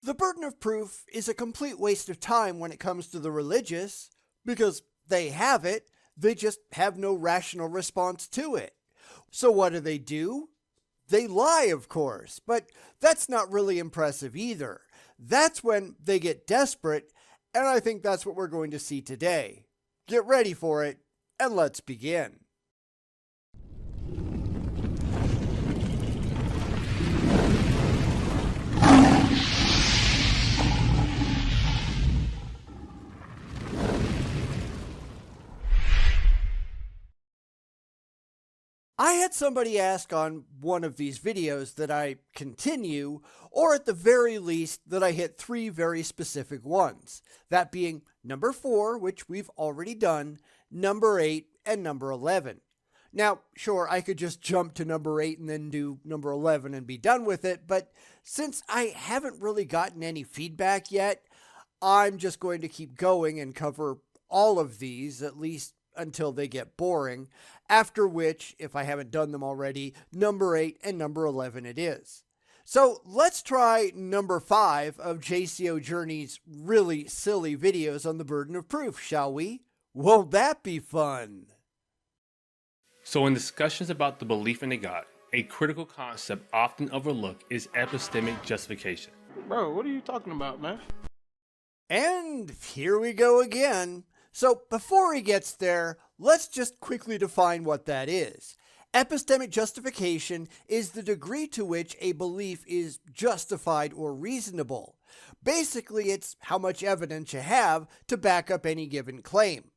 The burden of proof is a complete waste of time when it comes to the religious, because they have it, they just have no rational response to it. So what do? They lie, of course, but that's not really impressive either. That's when they get desperate, and I think that's what we're going to see today. Get ready for it, and let's begin. I had somebody ask on one of these videos that I continue, or at the very least that I hit 3 very specific ones. That being number 4, which we've already done, number 8, and number 11. Now, sure, I could just jump to number 8 and then do number 11 and be done with it, but since I haven't really gotten any feedback yet, I'm just going to keep going and cover all of these, at least until they get boring, after which, if I haven't done them already, number 8 and number 11 it is. So let's try number 5 of JCO Journey's really silly videos on the burden of proof, shall we? Won't that be fun? So in discussions about the belief in a God, a critical concept often overlooked is epistemic justification. Bro, what are you talking about, man? And here we go again. So before he gets there, let's just quickly define what that is. Epistemic justification is the degree to which a belief is justified or reasonable. Basically, it's how much evidence you have to back up any given claim.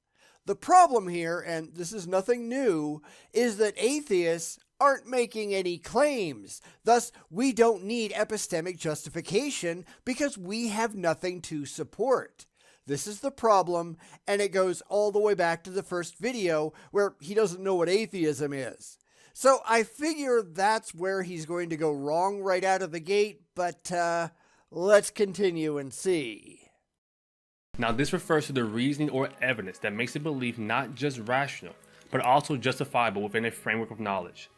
The problem here, and this is nothing new, is that atheists aren't making any claims. Thus, we don't need epistemic justification because we have nothing to support. This is the problem, and it goes all the way back to the first video where he doesn't know what atheism is. So I figure that's where he's going to go wrong right out of the gate, but let's continue and see. Now this refers to the reasoning or evidence that makes a belief not just rational, but also justifiable within a framework of knowledge.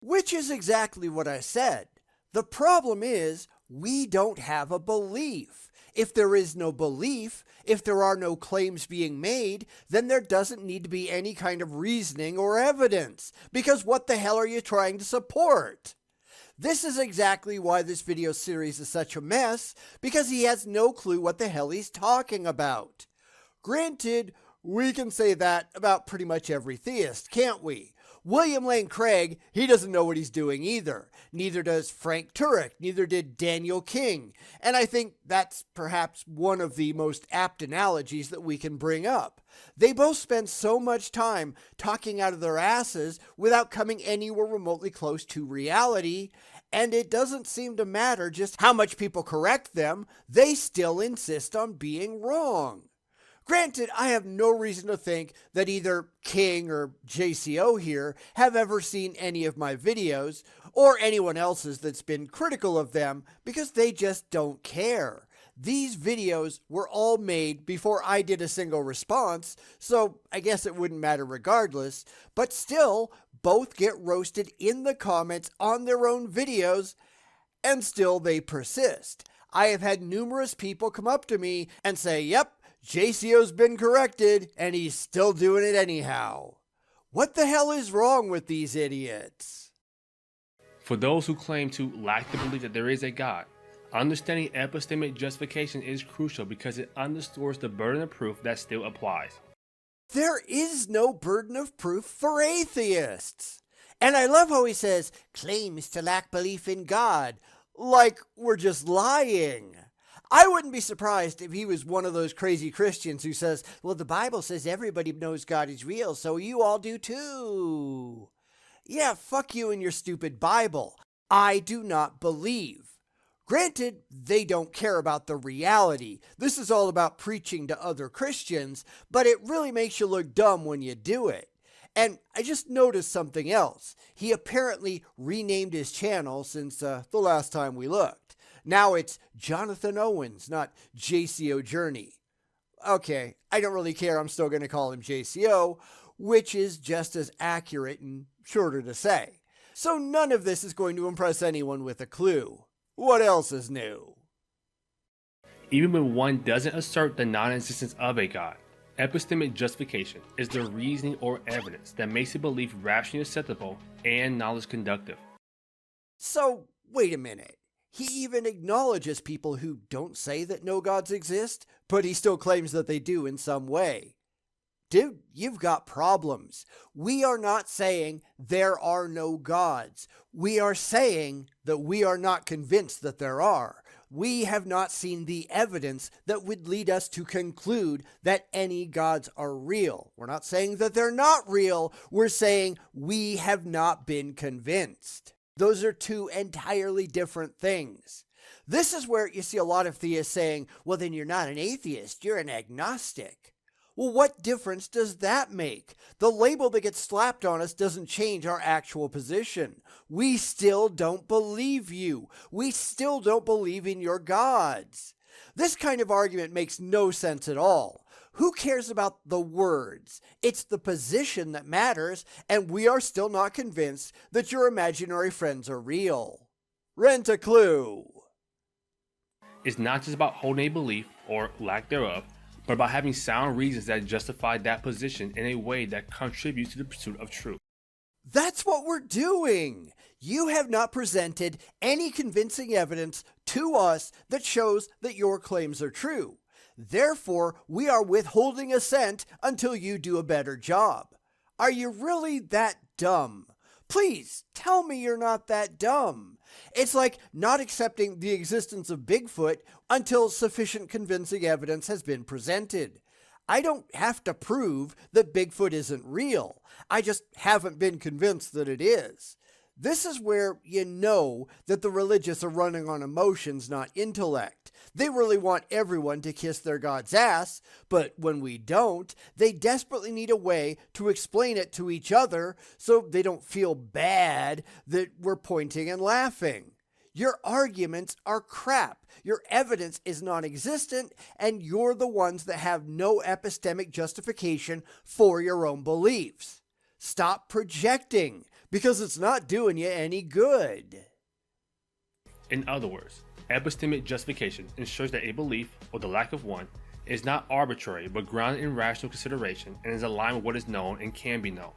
Which is exactly what I said. The problem is, we don't have a belief. If there is no belief, if there are no claims being made, then there doesn't need to be any kind of reasoning or evidence, because what the hell are you trying to support? This is exactly why this video series is such a mess, because he has no clue what the hell he's talking about. Granted, we can say that about pretty much every theist, can't we? William Lane Craig, he doesn't know what he's doing either. Neither does Frank Turek, neither did Daniel King. And I think that's perhaps one of the most apt analogies that we can bring up. They both spend so much time talking out of their asses without coming anywhere remotely close to reality, and it doesn't seem to matter just how much people correct them, they still insist on being wrong. Granted, I have no reason to think that either King or JCO here have ever seen any of my videos, or anyone else's that's been critical of them, because they just don't care. These videos were all made before I did a single response, so I guess it wouldn't matter regardless, but still, both get roasted in the comments on their own videos, and still they persist. I have had numerous people come up to me and say, yep, JCO's been corrected, and he's still doing it anyhow. What the hell is wrong with these idiots? For those who claim to lack the belief that there is a God, understanding epistemic justification is crucial because it underscores the burden of proof that still applies. There is no burden of proof for atheists. And I love how he says, claims to lack belief in God, like we're just lying. I wouldn't be surprised if he was one of those crazy Christians who says, well, the Bible says everybody knows God is real, so you all do too. Yeah, fuck you and your stupid Bible. I do not believe. Granted, they don't care about the reality. This is all about preaching to other Christians, but it really makes you look dumb when you do it. And I just noticed something else. He apparently renamed his channel since the last time we looked. Now it's Jonathan Owens, not JCO Journey. Okay, I don't really care. I'm still going to call him JCO, which is just as accurate and shorter to say. So none of this is going to impress anyone with a clue. What else is new? even when one doesn't assert the non-existence of a God. Epistemic justification is the reasoning or evidence that makes a belief rationally acceptable and knowledge conductive. So, wait a minute. He even acknowledges people who don't say that no gods exist, but he still claims that they do in some way. Dude, you've got problems. We are not saying there are no gods. We are saying that we are not convinced that there are. We have not seen the evidence that would lead us to conclude that any gods are real. We're not saying that they're not real. We're saying we have not been convinced. Those are two entirely different things. This is where you see a lot of theists saying, well, then you're not an atheist, you're an agnostic. Well, what difference does that make? The label that gets slapped on us doesn't change our actual position. We still don't believe you. We still don't believe in your gods. This kind of argument makes no sense at all. Who cares about the words? It's the position that matters, and we are still not convinced that your imaginary friends are real. Rent a clue. It's not just about holding a belief, or lack thereof, but about having sound reasons that justify that position in a way that contributes to the pursuit of truth. That's what we're doing. You have not presented any convincing evidence to us that shows that your claims are true. Therefore, we are withholding assent until you do a better job. Are you really that dumb? Please tell me you're not that dumb. It's like not accepting the existence of Bigfoot until sufficient convincing evidence has been presented. I don't have to prove that Bigfoot isn't real. I just haven't been convinced that it is. This is where you know that the religious are running on emotions, not intellect. They really want everyone to kiss their God's ass, but when we don't, they desperately need a way to explain it to each other so they don't feel bad that we're pointing and laughing. Your arguments are crap. Your evidence is non-existent, and you're the ones that have no epistemic justification for your own beliefs. Stop projecting, because it's not doing you any good. In other words, epistemic justification ensures that a belief, or the lack of one, is not arbitrary but grounded in rational consideration and is aligned with what is known and can be known.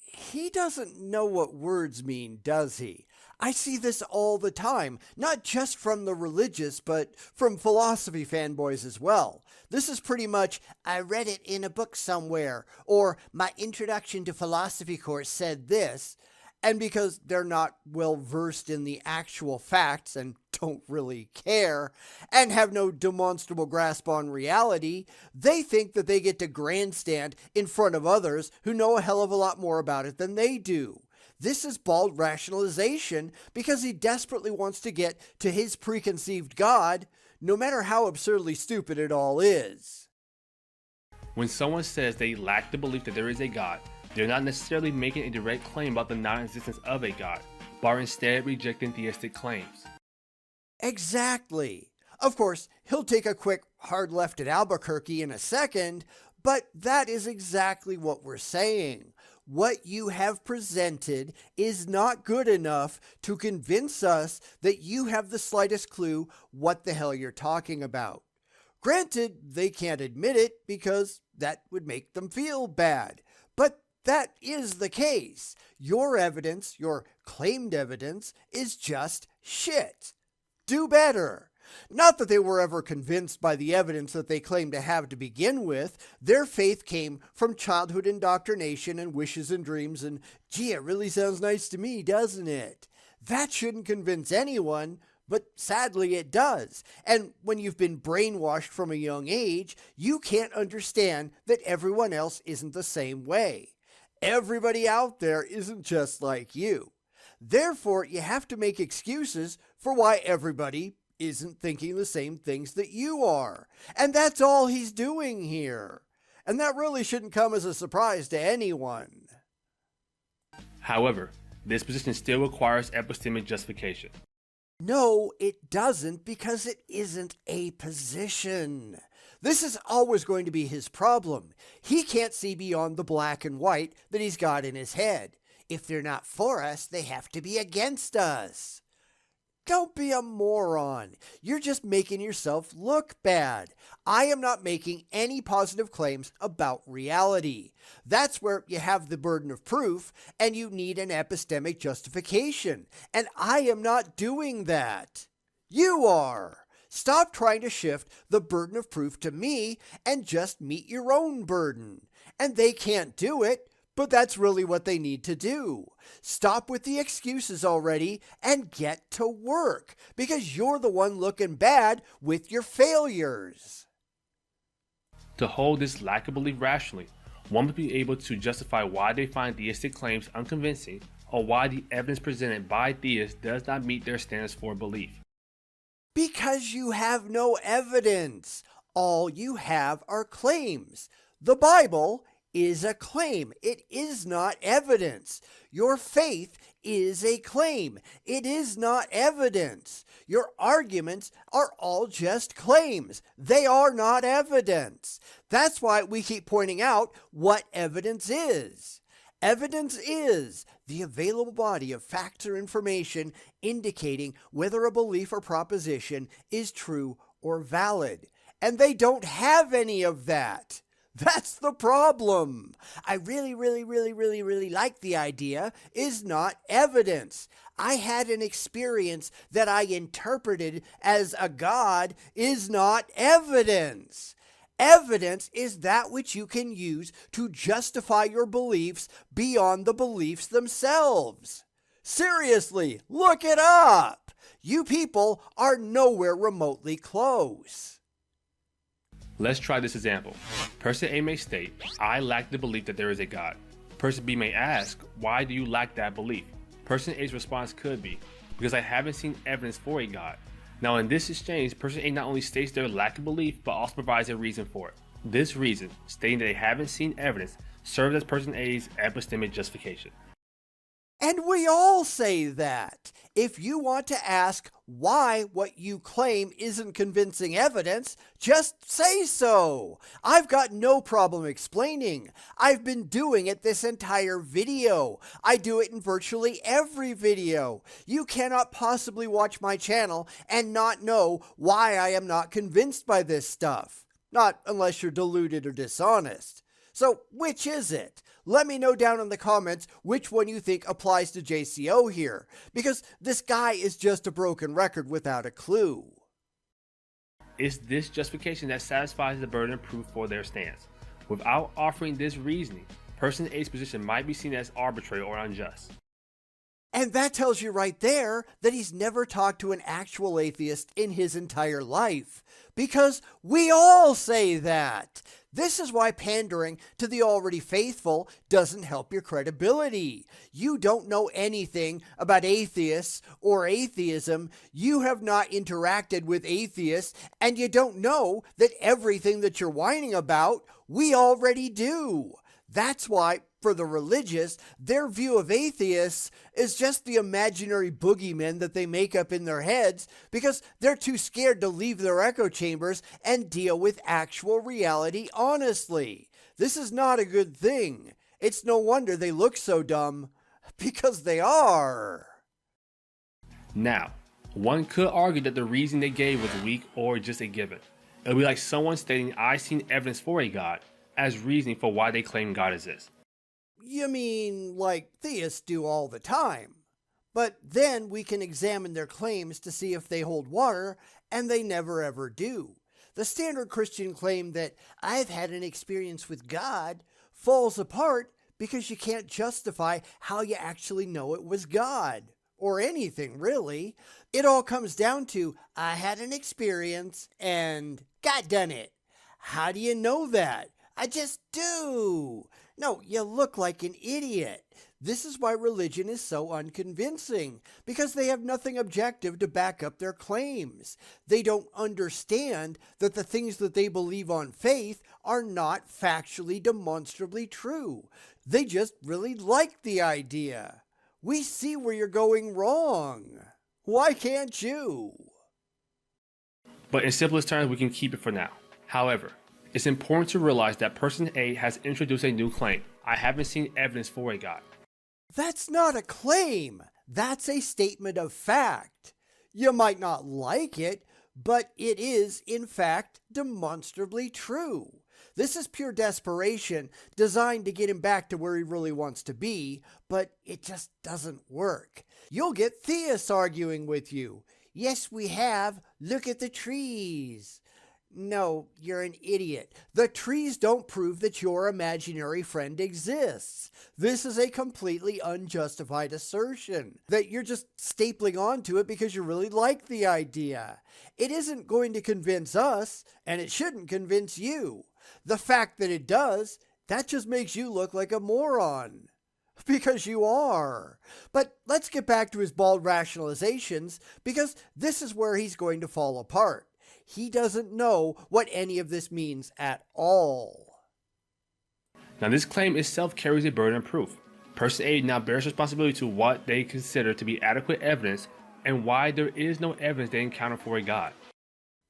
He doesn't know what words mean, does he? I see this all the time, not just from the religious, but from philosophy fanboys as well. This is pretty much, I read it in a book somewhere, or my introduction to philosophy course said this, and because they're not well versed in the actual facts and don't really care, and have no demonstrable grasp on reality, they think that they get to grandstand in front of others who know a hell of a lot more about it than they do. This is bald rationalization because he desperately wants to get to his preconceived God, no matter how absurdly stupid it all is. When someone says they lack the belief that there is a God, they're not necessarily making a direct claim about the non-existence of a God, but are instead rejecting theistic claims. Exactly. Of course, he'll take a quick hard left at Albuquerque in a second, but that is exactly what we're saying. What you have presented is not good enough to convince us that you have the slightest clue what the hell you're talking about. Granted, they can't admit it because that would make them feel bad, but that is the case. Your evidence, your claimed evidence, is just shit. Do better. Not that they were ever convinced by the evidence that they claimed to have to begin with. Their faith came from childhood indoctrination and wishes and dreams and, gee, it really sounds nice to me, doesn't it? That shouldn't convince anyone, but sadly it does. And when you've been brainwashed from a young age, you can't understand that everyone else isn't the same way. Everybody out there isn't just like you. Therefore, you have to make excuses for why everybody isn't thinking the same things that you are. And that's all he's doing here. And that really shouldn't come as a surprise to anyone. However, this position still requires epistemic justification. No, it doesn't, because it isn't a position. This is always going to be his problem. He can't see beyond the black and white that he's got in his head. If they're not for us, they have to be against us. Don't be a moron. You're just making yourself look bad. I am not making any positive claims about reality. That's where you have the burden of proof and you need an epistemic justification. And I am not doing that. You are. Stop trying to shift the burden of proof to me and just meet your own burden. And they can't do it, but that's really what they need to do. Stop with the excuses already and get to work, because you're the one looking bad with your failures. To hold this lack of belief rationally, one must be able to justify why they find theistic claims unconvincing or why the evidence presented by theists does not meet their standards for belief. Because you have no evidence. All you have are claims. The Bible is a claim. It is not evidence. Your faith is a claim. It is not evidence. Your arguments are all just claims. They are not evidence. That's why we keep pointing out what evidence is. Evidence is the available body of facts or information indicating whether a belief or proposition is true or valid. And they don't have any of that. That's the problem. I really like the idea is not evidence. I had an experience that I interpreted as a God is not evidence. Evidence is that which you can use to justify your beliefs beyond the beliefs themselves. Seriously, look it up. You people are nowhere remotely close. Let's try this example. Person A may state, I lack the belief that there is a God. Person B may ask, why do you lack that belief? Person A's response could be, because I haven't seen evidence for a God. Now in this exchange, person A not only states their lack of belief, but also provides a reason for it. This reason, stating that they haven't seen evidence, serves as person A's epistemic justification. And we all say that. If you want to ask why what you claim isn't convincing evidence, just say so. I've got no problem explaining. I've been doing it this entire video. I do it in virtually every video. You cannot possibly watch my channel and not know why I am not convinced by this stuff. Not unless you're deluded or dishonest. So which is it? Let me know down in the comments which one you think applies to JCO here, because this guy is just a broken record without a clue. It's this justification that satisfies the burden of proof for their stance. Without offering this reasoning, person A's position might be seen as arbitrary or unjust. And that tells you right there that he's never talked to an actual atheist in his entire life, because we all say that. This is why pandering to the already faithful doesn't help your credibility. You don't know anything about atheists or atheism. You have not interacted with atheists, and you don't know that everything that you're whining about, we already do. That's why, for the religious, their view of atheists is just the imaginary boogeymen that they make up in their heads because they're too scared to leave their echo chambers and deal with actual reality honestly. This is not a good thing. It's no wonder they look so dumb, because they are. Now, one could argue that the reason they gave was weak or just a given. It would be like someone stating, I've seen evidence for a God, as reasoning for why they claim God exists. You mean like theists do all the time. But then we can examine their claims to see if they hold water, and they never ever do. The standard Christian claim that I've had an experience with God falls apart because you can't justify how you actually know it was God. Or anything, really. It all comes down to, I had an experience and God done it. How do you know that? I just do. No, you look like an idiot. This is why religion is so unconvincing, because they have nothing objective to back up their claims. They don't understand that the things that they believe on faith are not factually demonstrably true. They just really like the idea. We see where you're going wrong. Why can't you? But in simplest terms, we can keep it for now. However, it's important to realize that person A has introduced a new claim. I haven't seen evidence for a God. That's not a claim. That's a statement of fact. You might not like it, but it is, in fact, demonstrably true. This is pure desperation designed to get him back to where he really wants to be, but it just doesn't work. You'll get theists arguing with you. Yes, we have. Look at the trees. No, you're an idiot. The trees don't prove that your imaginary friend exists. This is a completely unjustified assertion that you're just stapling onto it because you really like the idea. It isn't going to convince us, and it shouldn't convince you. The fact that it does, that just makes you look like a moron. Because you are. But let's get back to his bald rationalizations, because this is where he's going to fall apart. He doesn't know what any of this means at all. Now, this claim itself carries a burden of proof. Person A now bears responsibility to what they consider to be adequate evidence and why there is no evidence they encounter for a God.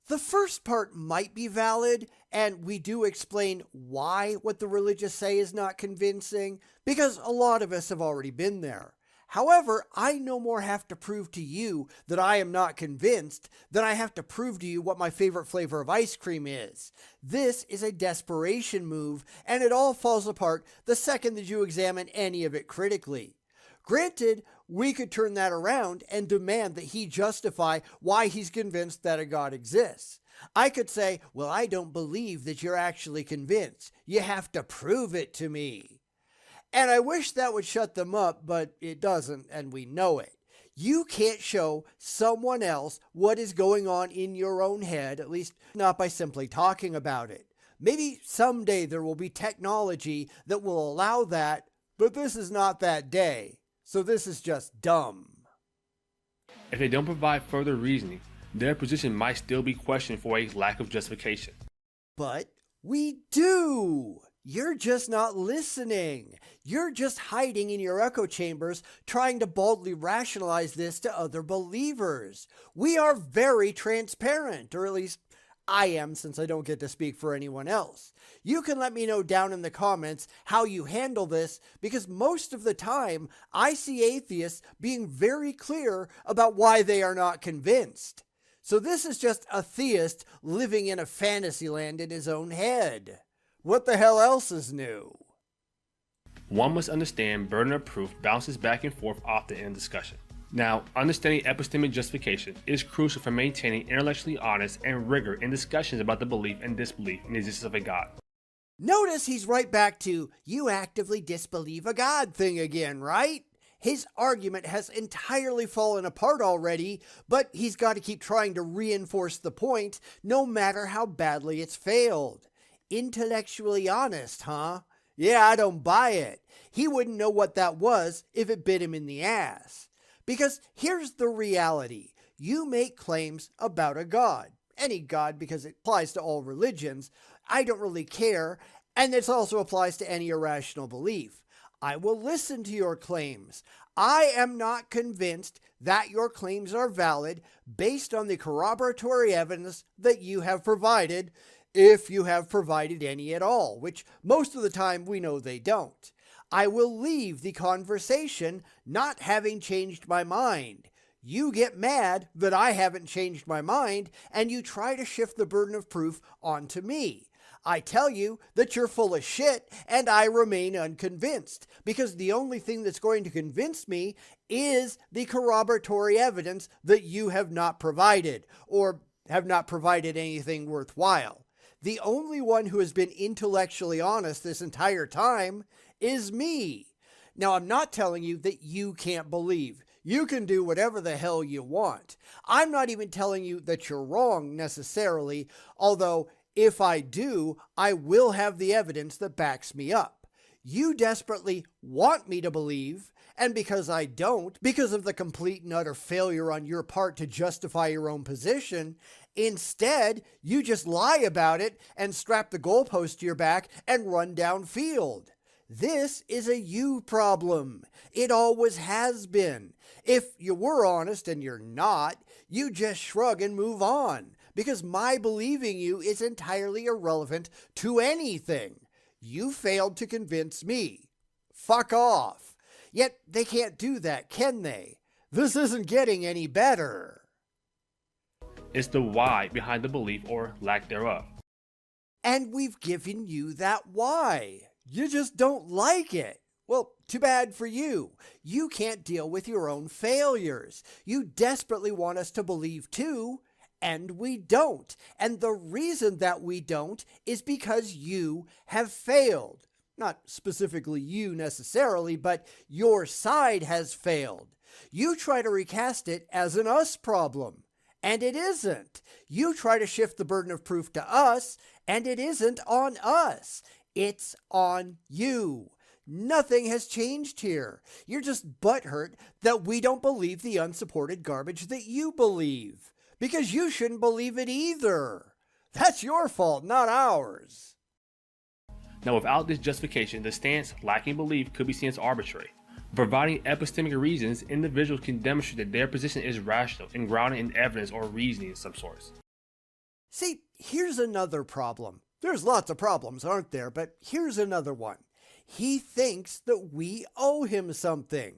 The first part might be valid, and we do explain why what the religious say is not convincing, because a lot of us have already been there. However, I no more have to prove to you that I am not convinced than I have to prove to you what my favorite flavor of ice cream is. This is a desperation move, and it all falls apart the second that you examine any of it critically. Granted, we could turn that around and demand that he justify why he's convinced that a God exists. I could say, well, I don't believe that you're actually convinced. You have to prove it to me. And I wish that would shut them up, but it doesn't, and we know it. You can't show someone else what is going on in your own head, at least not by simply talking about it. Maybe someday there will be technology that will allow that, but this is not that day. So this is just dumb. If they don't provide further reasoning, their position might still be questioned for a lack of justification. But we do. You're just not listening. You're just hiding in your echo chambers, trying to boldly rationalize this to other believers. We are very transparent, or at least I am, since I don't get to speak for anyone else. You can let me know down in the comments how you handle this, because most of the time I see atheists being very clear about why they are not convinced. So this is just a theist living in a fantasy land in his own head. What the hell else is new? One must understand burden of proof bounces back and forth often in discussion. Now, understanding epistemic justification is crucial for maintaining intellectually honest and rigor in discussions about the belief and disbelief in the existence of a God. Notice he's right back to, you actively disbelieve a God thing again, right? His argument has entirely fallen apart already, but he's got to keep trying to reinforce the point, no matter how badly it's failed. Intellectually honest, huh? Yeah, I don't buy it. He wouldn't know what that was if it bit him in the ass. Because here's the reality. You make claims about a God. Any God, because it applies to all religions. I don't really care. And this also applies to any irrational belief. I will listen to your claims. I am not convinced that your claims are valid based on the corroboratory evidence that you have provided, if you have provided any at all, which most of the time we know they don't. I will leave the conversation not having changed my mind. You get mad that I haven't changed my mind, and you try to shift the burden of proof onto me. I tell you that you're full of shit, and I remain unconvinced, because the only thing that's going to convince me is the corroboratory evidence that you have not provided, or have not provided anything worthwhile. The only one who has been intellectually honest this entire time is me. Now, I'm not telling you that you can't believe. You can do whatever the hell you want. I'm not even telling you that you're wrong necessarily, although if I do, I will have the evidence that backs me up. You desperately want me to believe, and because I don't, because of the complete and utter failure on your part to justify your own position, instead, you just lie about it and strap the goalpost to your back and run downfield. This is a you problem. It always has been. If you were honest and you're not, you just shrug and move on, because my believing you is entirely irrelevant to anything. You failed to convince me. Fuck off. Yet they can't do that, can they? This isn't getting any better. It's the why behind the belief or lack thereof. And we've given you that why. You just don't like it. Well, too bad for you. You can't deal with your own failures. You desperately want us to believe too, and we don't. And the reason that we don't is because you have failed. Not specifically you necessarily, but your side has failed. You try to recast it as an us problem, and it isn't. You try to shift the burden of proof to us, and it isn't on us. It's on you. Nothing has changed here. You're just butthurt that we don't believe the unsupported garbage that you believe, because you shouldn't believe it either. That's your fault, not ours. Now, without this justification, the stance lacking belief could be seen as arbitrary. Providing epistemic reasons, individuals can demonstrate that their position is rational and grounded in evidence or reasoning of some sort. See, here's another problem. There's lots of problems, aren't there? But here's another one. He thinks that we owe him something.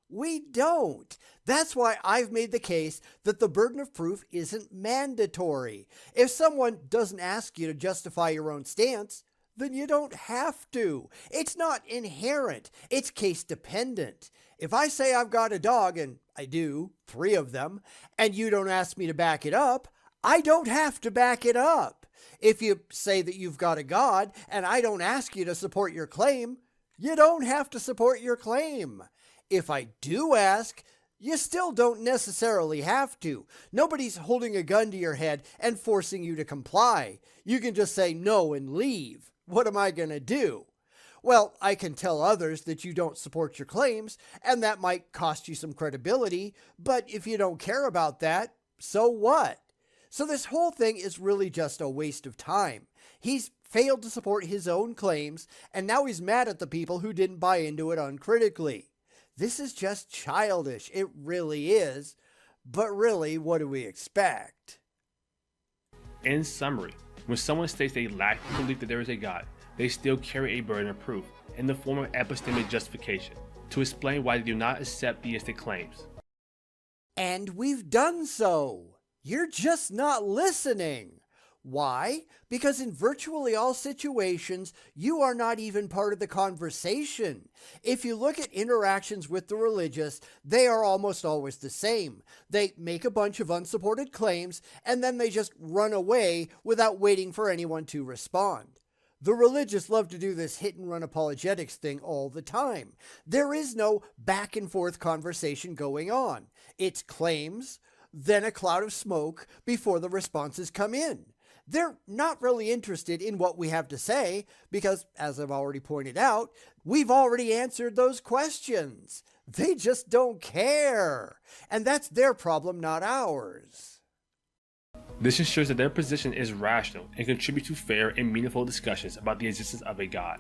We don't. That's why I've made the case that the burden of proof isn't mandatory. If someone doesn't ask you to justify your own stance, then you don't have to. It's not inherent. It's case dependent. If I say I've got a dog, and I do, 3 of them, and you don't ask me to back it up, I don't have to back it up. If you say that you've got a God, and I don't ask you to support your claim, you don't have to support your claim. If I do ask, you still don't necessarily have to. Nobody's holding a gun to your head and forcing you to comply. You can just say no and leave. What am I going to do? Well, I can tell others that you don't support your claims, and that might cost you some credibility, but if you don't care about that, so what? So this whole thing is really just a waste of time. He's failed to support his own claims, and now he's mad at the people who didn't buy into it uncritically. This is just childish. It really is. But really, what do we expect? In summary, when someone states they lack the belief that there is a God, they still carry a burden of proof in the form of epistemic justification to explain why they do not accept theistic claims. And we've done so. You're just not listening. Why? Because in virtually all situations, you are not even part of the conversation. If you look at interactions with the religious, they are almost always the same. They make a bunch of unsupported claims, and then they just run away without waiting for anyone to respond. The religious love to do this hit-and-run apologetics thing all the time. There is no back-and-forth conversation going on. It's claims, then a cloud of smoke before the responses come in. They're not really interested in what we have to say because, as I've already pointed out, we've already answered those questions. They just don't care. And that's their problem, not ours. This ensures that their position is rational and contributes to fair and meaningful discussions about the existence of a God.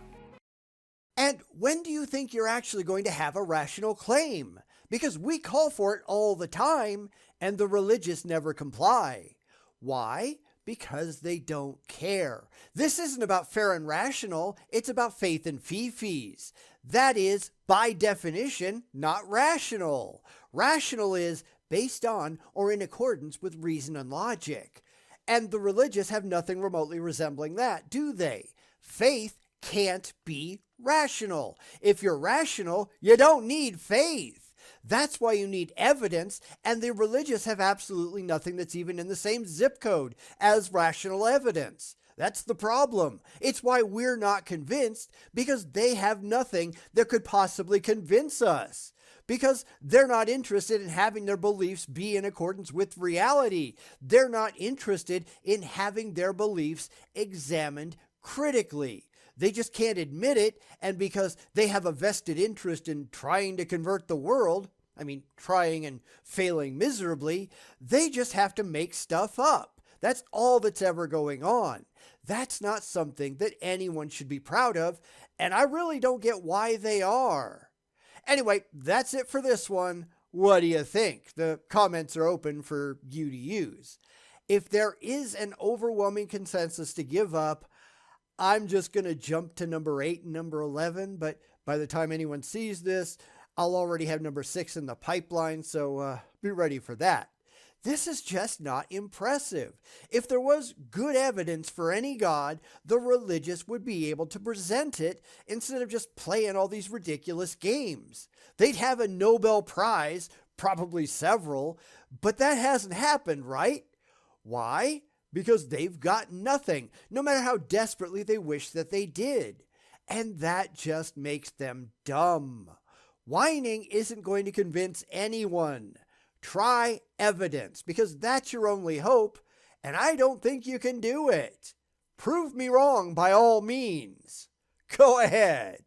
And when do you think you're actually going to have a rational claim? Because we call for it all the time, and the religious never comply. Why? Because they don't care. This isn't about fair and rational, it's about faith and fee-fees. That is, by definition, not rational. Rational is based on or in accordance with reason and logic. And the religious have nothing remotely resembling that, do they? Faith can't be rational. If you're rational, you don't need faith. That's why you need evidence, and the religious have absolutely nothing that's even in the same zip code as rational evidence. That's the problem. It's why we're not convinced, because they have nothing that could possibly convince us. Because they're not interested in having their beliefs be in accordance with reality. They're not interested in having their beliefs examined critically. They just can't admit it, and because they have a vested interest in trying to convert the world, trying and failing miserably, they just have to make stuff up. That's all that's ever going on. That's not something that anyone should be proud of, and I really don't get why they are. Anyway, that's it for this one. What do you think? The comments are open for you to use. If there is an overwhelming consensus to give up, I'm just going to jump to number 8 and number 11, but by the time anyone sees this, I'll already have number 6 in the pipeline, so be ready for that. This is just not impressive. If there was good evidence for any God, the religious would be able to present it instead of just playing all these ridiculous games. They'd have a Nobel Prize, probably several, but that hasn't happened, right? Why? Because they've got nothing, no matter how desperately they wish that they did. And that just makes them dumb. Whining isn't going to convince anyone. Try evidence, because that's your only hope, and I don't think you can do it. Prove me wrong by all means. Go ahead.